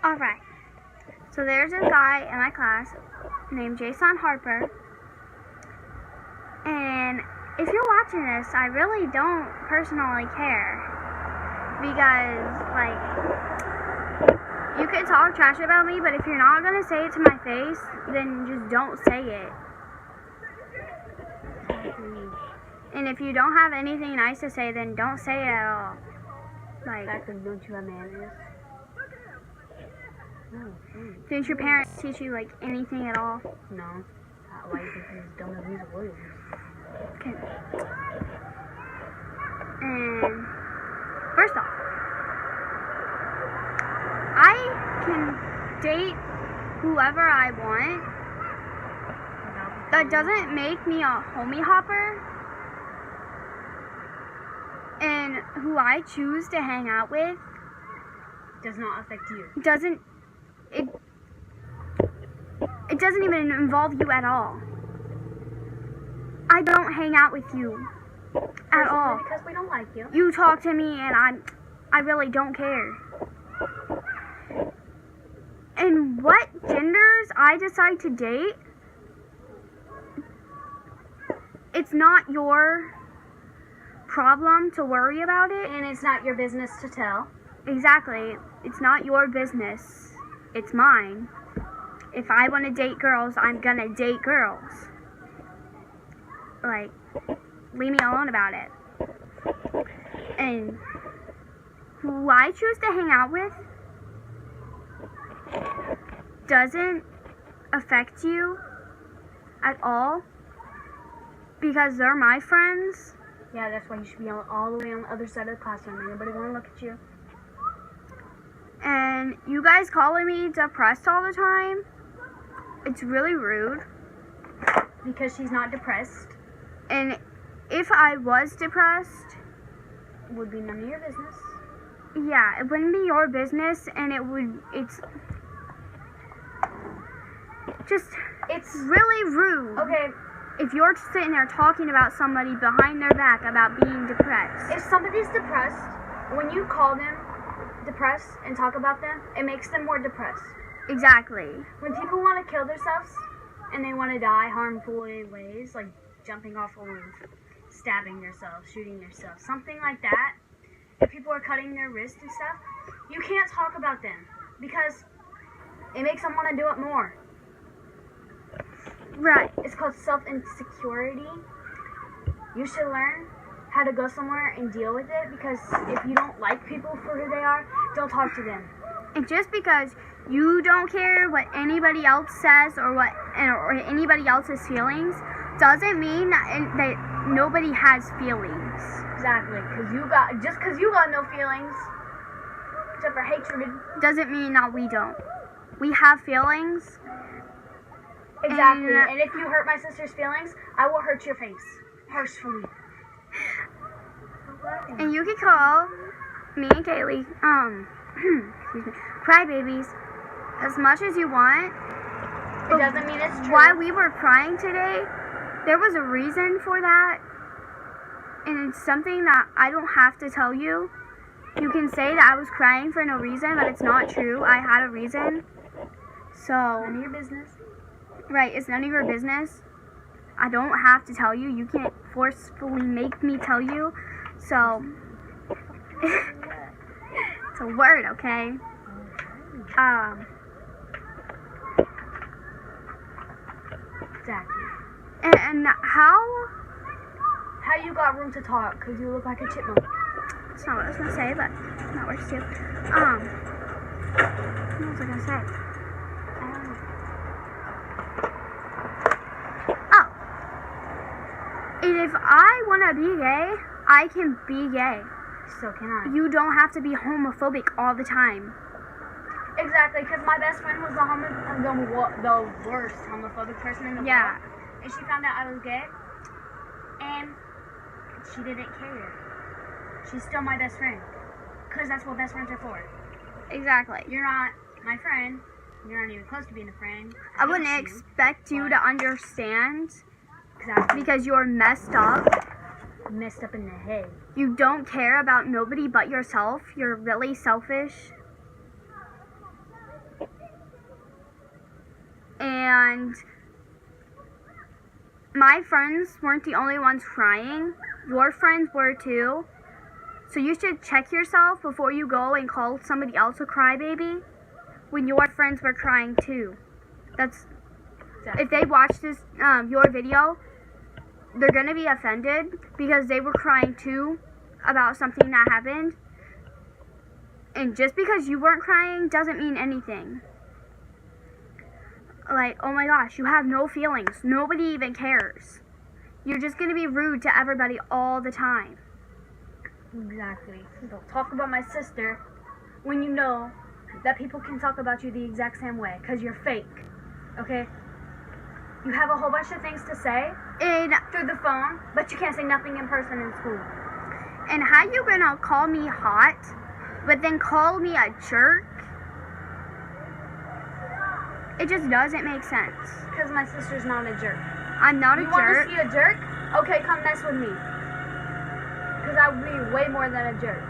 Alright, so there's a guy in my class named Jason Harper, and if you're watching this, I really don't personally care, because, you can talk trash about me, but if you're not going to say it to my face, then just don't say it. And if you don't have anything nice to say, then don't say it at all. Don't you have manners? Didn't your parents teach you, anything at all? No. Why do you think he's dumb and he's Williams? Okay. And first off, I can date whoever I want. That doesn't make me a homie hopper. And who I choose to hang out with Does not affect you. It doesn't even involve you at all. I don't hang out with you at all. Because we don't like you. You talk to me and I really don't care. And what genders I decide to date, it's not your problem to worry about it. And it's not your business to tell. Exactly. It's not your business. It's mine. If I want to date girls, I'm gonna date girls. Leave me alone about it. And who I choose to hang out with doesn't affect you at all because they're my friends. Yeah, that's why you should be all the way on the other side of the classroom. Nobody want to look at you. And you guys calling me depressed all the time, it's really rude. Because she's not depressed. And if I was depressed, It would be none of your business. yeah, it wouldn't be your business, and it's really rude. Okay, If you're sitting there talking about somebody behind their back about being depressed. if somebody's depressed, when you call them depressed and talk about them, it makes them more depressed. Exactly. When people want to kill themselves and they want to die harmful ways, like jumping off a roof, stabbing themselves, shooting themselves, something like that, if people are cutting their wrists and stuff, you can't talk about them because it makes them want to do it more. Right. It's called self-insecurity. You should learn how to go somewhere and deal with it, because if you don't like people for who they are, don't talk to them. And just because you don't care what anybody else says or anybody else's feelings doesn't mean that nobody has feelings. Exactly, because you got no feelings except for hatred. Doesn't mean that we don't. We have feelings. Exactly, and if you hurt my sister's feelings, I will hurt your face personally. And you can call me and Kaylee, excuse me, crybabies as much as you want. It doesn't mean it's true. Why we were crying today, there was a reason for that. And it's something that I don't have to tell you. You can say that I was crying for no reason, but it's not true. I had a reason. So, None of your business. right, it's none of your business. I don't have to tell you. You can't forcefully make me tell you. So, it's a word, okay? Exactly. And how, How you got room to talk? Because you look like a chipmunk. that's not what I was going to say, but that works too. What was I going to say? I don't know. Oh. And if I want to be gay, I can be gay. So can I. You don't have to be homophobic all the time. Exactly, because my best friend was the worst homophobic person in the Yeah. world. And she found out I was gay. And she didn't care. She's still my best friend. Because that's what best friends are for. Exactly. You're not my friend. You're not even close to being a friend. I wouldn't expect you to understand Exactly. because you're messed up. Messed up in the head. You don't care about nobody but yourself. You're really selfish. And my friends weren't the only ones crying. Your friends were too. So you should check yourself before you go and call somebody else a crybaby when your friends were crying too. That's if they watch this your video, they're gonna be offended because they were crying too about something that happened. And just because you weren't crying doesn't mean anything. Like, oh my gosh, you have no feelings. Nobody even cares. You're just gonna be rude to everybody all the time. Exactly. Don't talk about my sister when you know that people can talk about you the exact same way because you're fake. Okay? You have a whole bunch of things to say And through the phone, but you can't say nothing in person in school. and how you gonna call me hot, but then call me a jerk? It just doesn't make sense. Because my sister's not a jerk. I'm not a You want jerk. to see a jerk? Okay, come mess with me. Because I would be way more than a jerk.